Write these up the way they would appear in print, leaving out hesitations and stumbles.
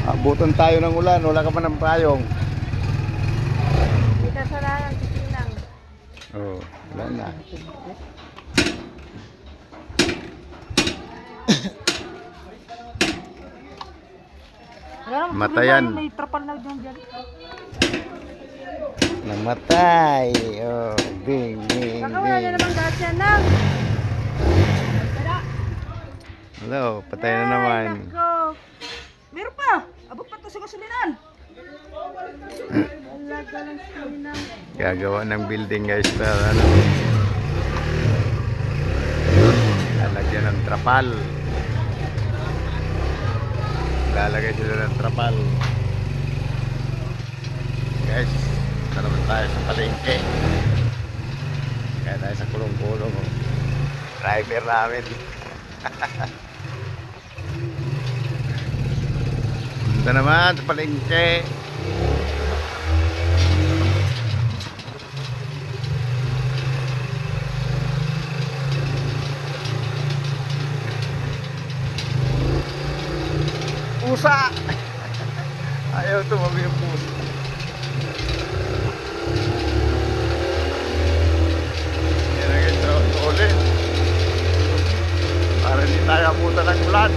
Abutan tayo ng ulan, wala ka pa ng payong. Kita sa lang, titinang. Oh, wala na. Matayan. May trapal na dyan. Namatay. Oh, ding, ding, Wala na ding. naman gas yan lang. Hello, patay na naman. Nako. Meron pa. Abot pa to sa gasolinan. Laga lang gasolinan. Gagawa ng building guys para ano. Lalagyan ng trapal. Lalagay sila ng trapal. Guys, ito naman tayo sa palengke. Kaya tayo sa kulong-kulong. Driver namin. Ito naman sa palengke. Pusa! Ayaw tumabi yung pusa. Yan ang ito, ulit. Para hindi tayo abutan ng ulan.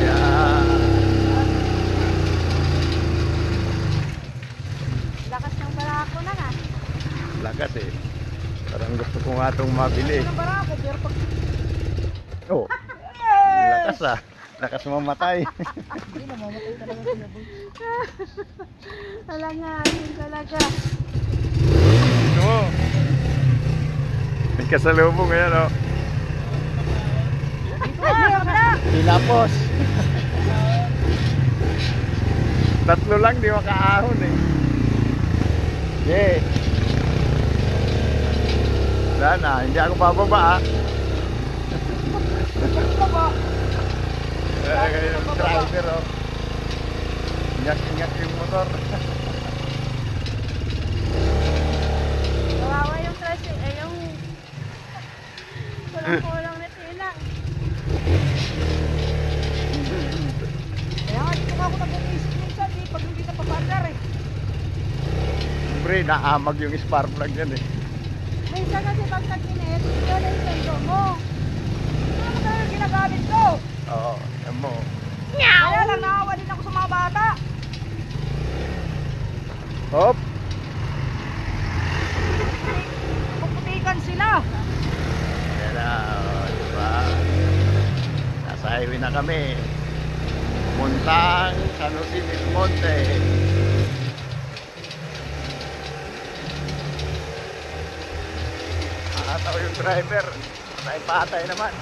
Yan. Lakas ng barako na nga. Lakas eh. Parang gusto ko nga itong mabili. Ng barako, pero pag... Oh, lakas ah. Lakas mamatay. Hindi na, mamatay talaga siya. Wala nga, yun talaga. Ito mo. May kasalubong ngayon oh. Tinapos. Tatlo lang di makaahon eh. Yeah. Wala na, hindi ako bababa ah. Yung driver oh. Ingat-ingat yung motor. Kawawa yung tracing, eh yung... Kulang-kulang na sila. Kaya nga, dito nga ako nag-umisip minsan eh, pag hindi na papandar eh. Siyempre, naamag yung spark plug yan eh. Minsan kasi pag nag-init, yun ang sendo mo. Ano mo talaga ginagamit ko? Oo, yan mo. Kaya lang naawa din ako sa mga bata. Hop! Puputikan sila. Yan na, oh, diba? Nasa highway na kami. Muntang San Jose del Monte. Nakataw yung driver. Patay naman.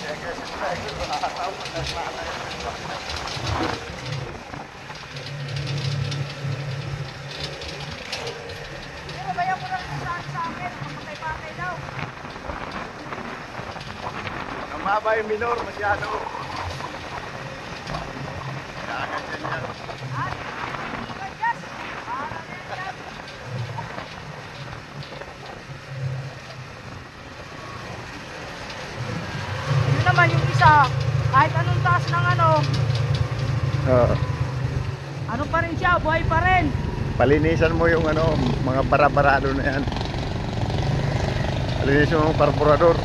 Kaya kasi yung driver, nakataw. Patay. Pero bayan mo lang sa akin, kapatay-patay daw. Namaba yung minor masyado. Kaya ganyan yan. At, yes, para na yan. Yun naman yung isa, kahit anong taas ng ano, Oo. ano pa rin siya, buhay pa rin. Palinisan mo yung ano, mga barabarado na yan. Palinisan mo yung karburador.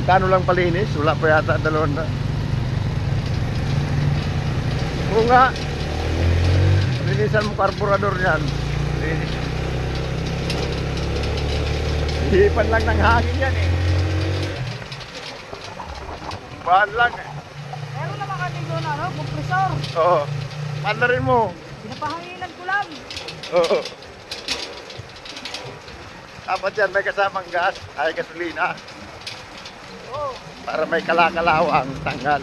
Kano lang palinis? Wala pa yata 200. Oo nga. Palinisan mo karburador yan. Linis. Hipan lang ng hangin yan eh. Bahan lang eh. Meron naman kami doon, ano, kompresor. Oo. Pandarin mo. Pinapahanginan ko lang. Oo. Dapat yan may kasamang gas, ay gasolina. Oo. Para may kalakalawang tanggal.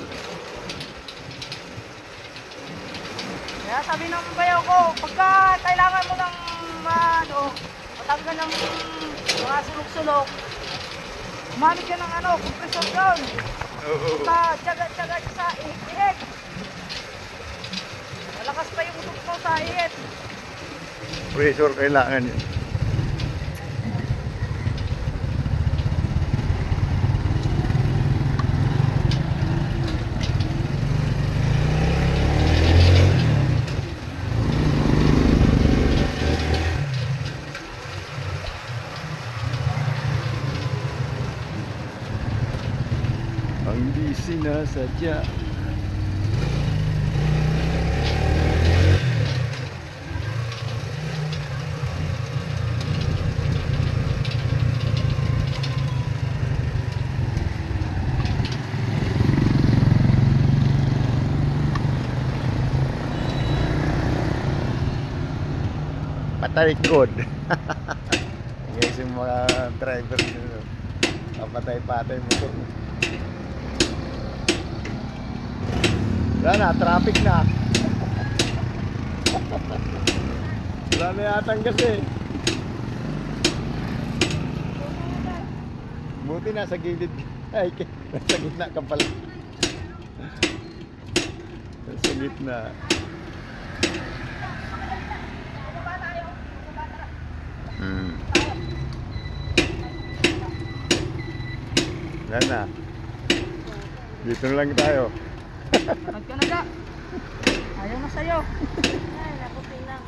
Kaya sabi ng bayaw ko, pagka kailangan mo ng ano, matanggal ng mga sulok-sulok, umamit ka ng ano, kompresor doon. Oo. Tsaga-tsaga sa ihit. Malakas pa yung usok mo sa ihit. Pressure kailangan yun. Hindi sinasadya. Patalikod. Guys, yung mga driver nyo, papatay-patay motor. Wala na, traffic na. Wala na yatang kasi. Buti nasa gilid. Ay, nasa gitna ka pala. Nasa gitna. Yan na. Dito lang tayo. Nagkanaga. Ayaw na sa'yo. Ay, nakutin lang.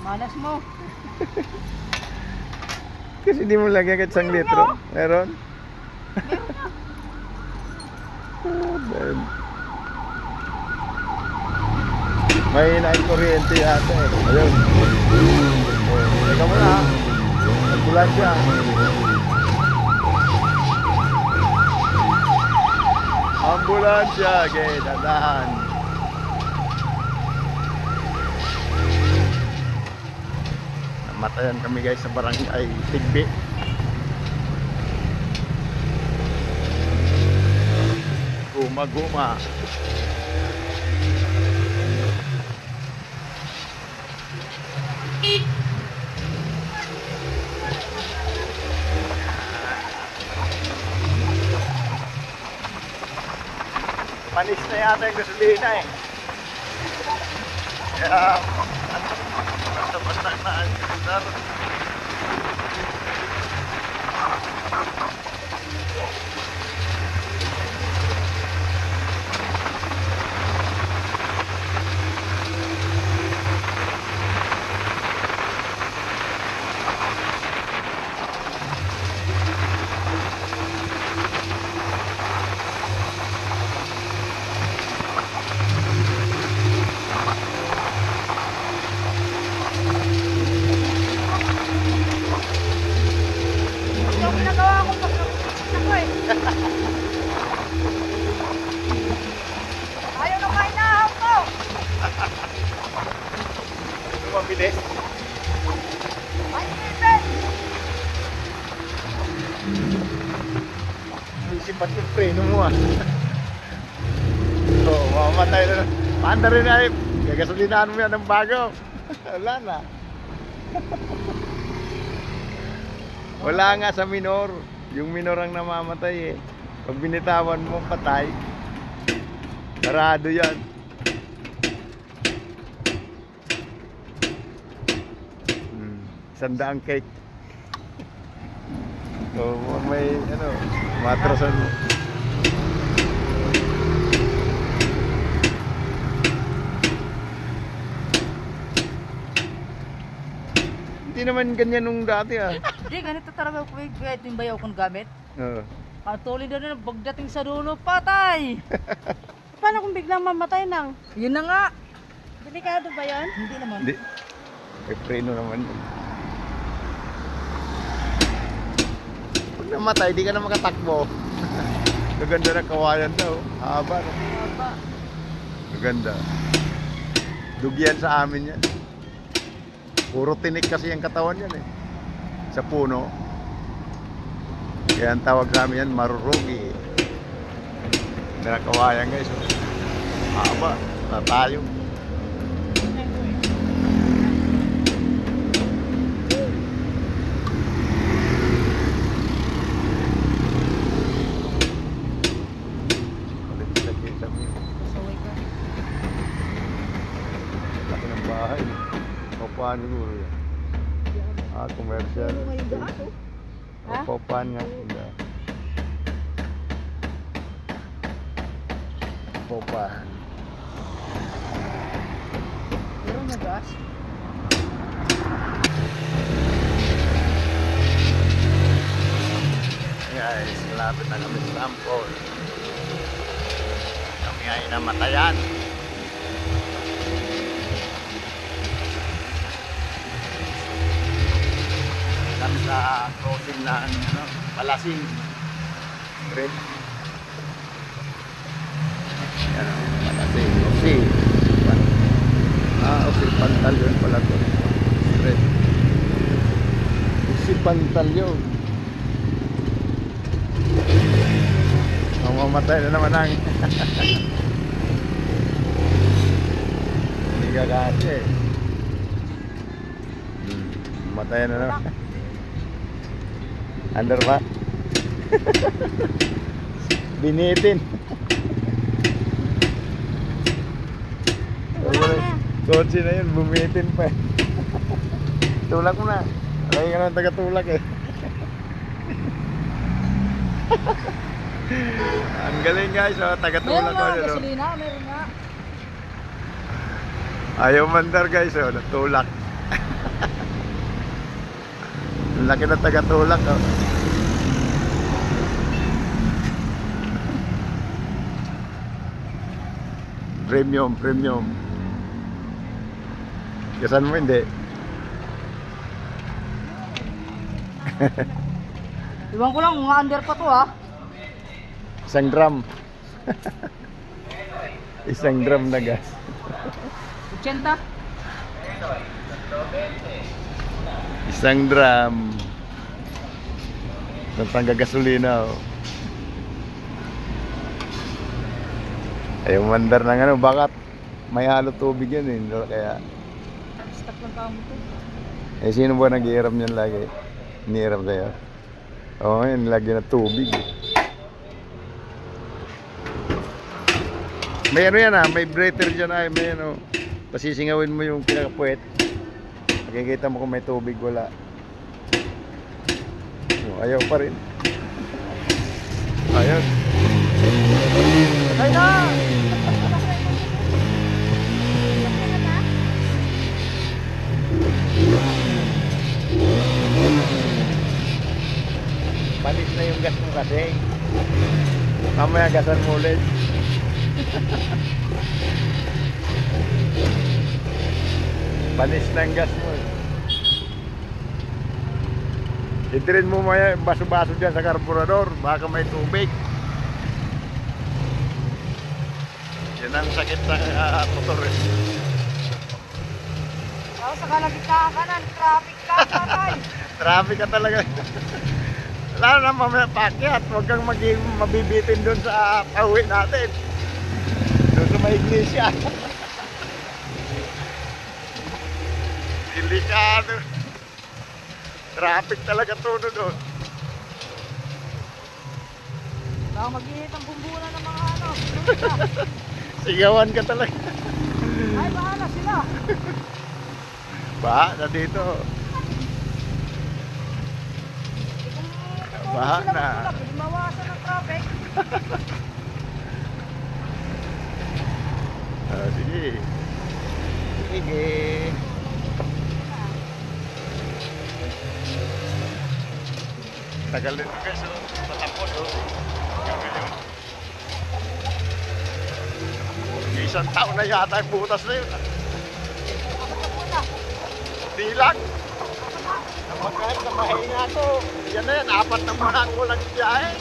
Malas mo. Kasi di mo lagyan kahit isang litro. Meron? Meron na. May naing kuryente yata eh. Ayun. Teka mo na. Nagbulan siya. Ambulansya, okay, dandahan. Namatayan kami guys sa barangay Tigbi. Guma-guma. Panis na yata yung gasolina eh. Kaya basta-basta na ang sundar. Ayaw na kain na ahap ko. Ano mabilis? Ay, Stephen! Isipat yung preno mo ah. Oo, mamamatay na. Paanda rin ay. Gagasolinahan mo yan ng bago. Wala na. Wala nga sa minor. Yung minor ang namamatay eh. Pag binitawan mo, patay. Sarado yan. Sandaang cake. So, may ano, matrasan mo. Hindi naman ganyan nung dati ah. Hindi, ganito talaga ko. Ito yung bayaw kong gamit. Oo. Patuloy na rin, pagdating sa dulo, patay! Paano kung biglang mamatay nang? Yun na nga! Delikado ba yan? Hindi naman. Hindi. May preno naman yun. Pag namatay, di ka na makatakbo. Gaganda na kawayan daw. Haba. No? Haba. Gaganda. Dugyan sa amin yan. Puro tinik kasi ang katawan yan eh. Sa puno. Kaya ang tawag namin yan, marurugi. Ganda na kawayan guys. Haba. Tatayo. Laki ng bahay. Paupahan siguro yan. Ah, commercial. Ha? Paupahan nga. Hindi. Paupahan. Meron na gas? Guys, malapit na kami sa Sampol. nga inamatayan. Kami sa crossing ng ano, Palasing Red. Yan, Palasing, Osi. Osi Pantal yun pala to. Red. Osi Pantal yun. Mamatay na naman ang hindi kakasya eh. Mamatay na naman. Under pa? Binitin. Kotse na yun, bumitin pa. Tulak mo na. Lagi ka naman taga-tulak eh. Ang galing guys, taga-tulak ko. Meron nga, gasolina, meron nga. Ayaw mandar guys, natulak. Ang laki na taga-tulak. Premium, premium. Gasan mo hindi? Iwan ko lang, mga under pa to ha. Isang drum. Isang drum na gas. 80. Isang drum. Tantang gasolina oh. Ayaw mandar ng ano, bakat may halo tubig yan eh. Kaya Stop lang kamo to. sino ba nag-iiram yan lagi? Iniiram sa'yo? Oo, yun, lagi na tubig. May ano yan may breather dyan may ano. Pasisingawin mo yung pinakapuwet. Makikita mo kung may tubig, wala. Ayaw pa rin. Ayaw. Ay na! Palis na yung gas mo kasi. Mamaya gasan mo ulit. Palis na yung gas mo. Itirin mo maya baso-baso dyan sa karburador. Baka may tubig. Yan ang sakit sa motor eh. Sa kalagitnaan ka na, traffic ka, taray. Traffic ka talaga. Lalo na mamaya pakyat. Huwag kang mabibitin doon sa pauwi natin. Doon sa may iglesia. Delikado. Traffic talaga tuno doon. Baka mag-ihit ang bumbunan ng mga ano. Sigawan ka talaga. Ay, bahala sila. Baha na dito. Baha na. Mawasan ng traffic. Sige. Sige. Tagal nito guys, matapos Isang taon na yata ang butas na yun. Di lang. Napagkahit na mahinga ko. Yan na yan, 4 na mga ang walang biyahe.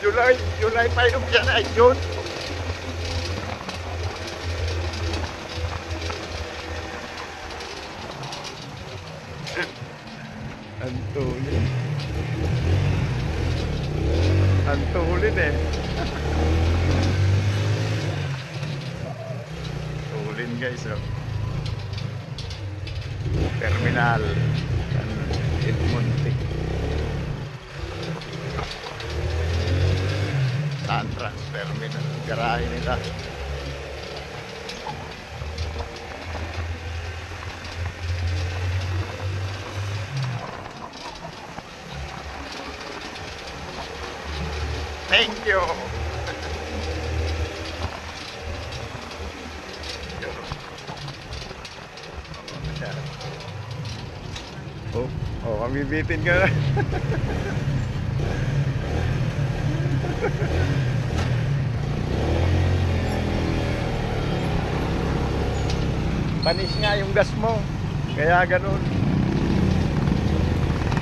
July pa yung yan ay June. Antulin. Antulin eh. Tulin guys oh. Terminal Edmonton. Tantrans Terminal. Garahe nila. Thank you. Oh. Mukhang bibitin ka na. Panis nga yung gas mo. Kaya ganun.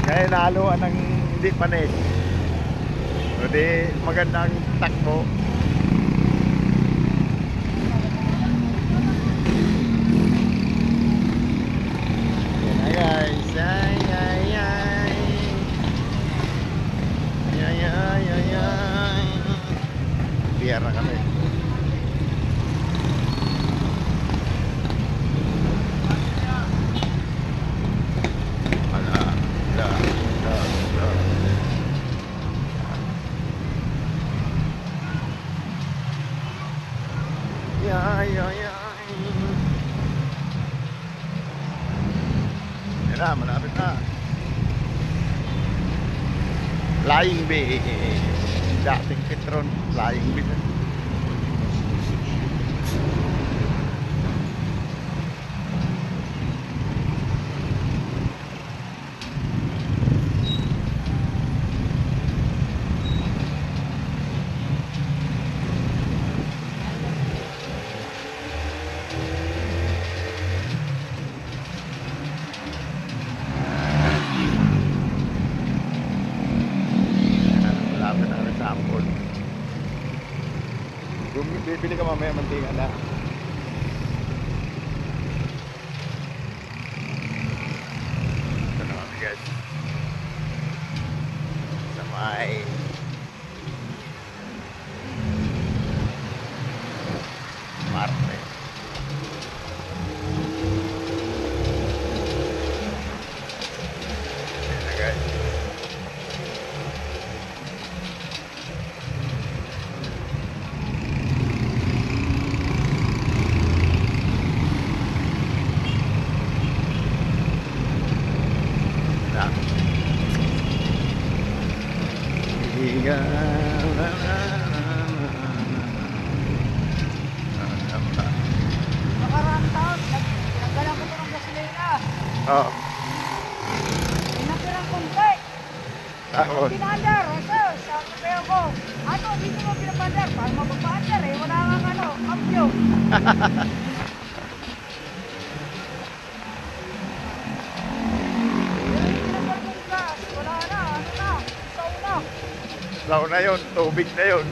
Kaya nahaluan ng hindi panis. O di magandang takbo. Yan na guys. Ay, ay, ay. Ay, ay, ay, ay. Biyar na kami. Ay, ay, ay. Yan na, malapit na. Flying bee. Dating Petron, flying bee. Bibili ka mamaya mantika na. Ito na kami guys. Sa may Marte. Ayan na guys. Nakaraan taon, nagdala ko ito ng gasolina. Oo. Pinapirang kunti. Tapos. Pinandar, ito, sabi kayo ko, ano, dito mo pinapandar? Paano mapapandar eh, wala kang ano, kampyo. Pinapar kong gas, wala na, ano na, saw na. Saw na yun, tubig na yun.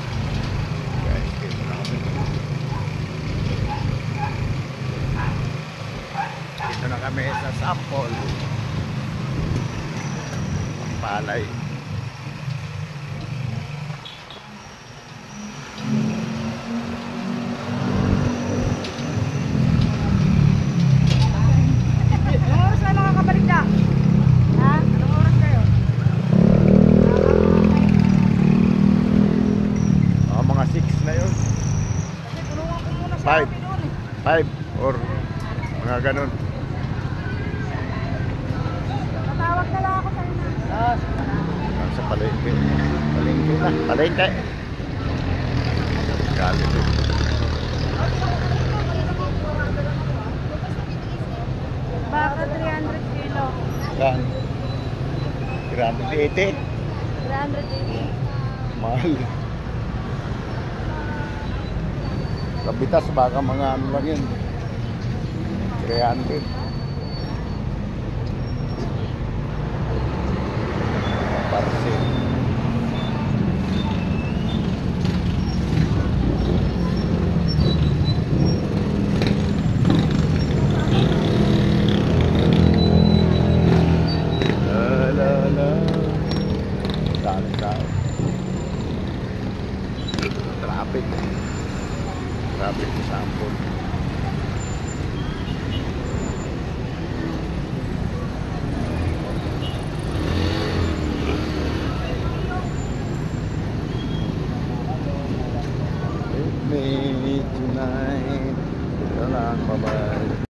Guys, dito na kami. Dito na kami sa Sampol. Palay. Anong oras na nakakabalik na? Ha? Anong oras kayo? Mga 6 na yun. Kasi tulungan ko muna sa Five. amin doon eh. 5 or mga ganun. Tatawag na lang ako sa inyo. Sa palengke. Palengke na. Palengke. Galit eh. Baka 300 kilo. Yan. 380. 380. Mahal. Kabitas baka mga ano lang yun. 300. Parcel. Daming tao. Traffic. Traffic sa Sampol. Meet me tonight. Ito lang, bye-bye.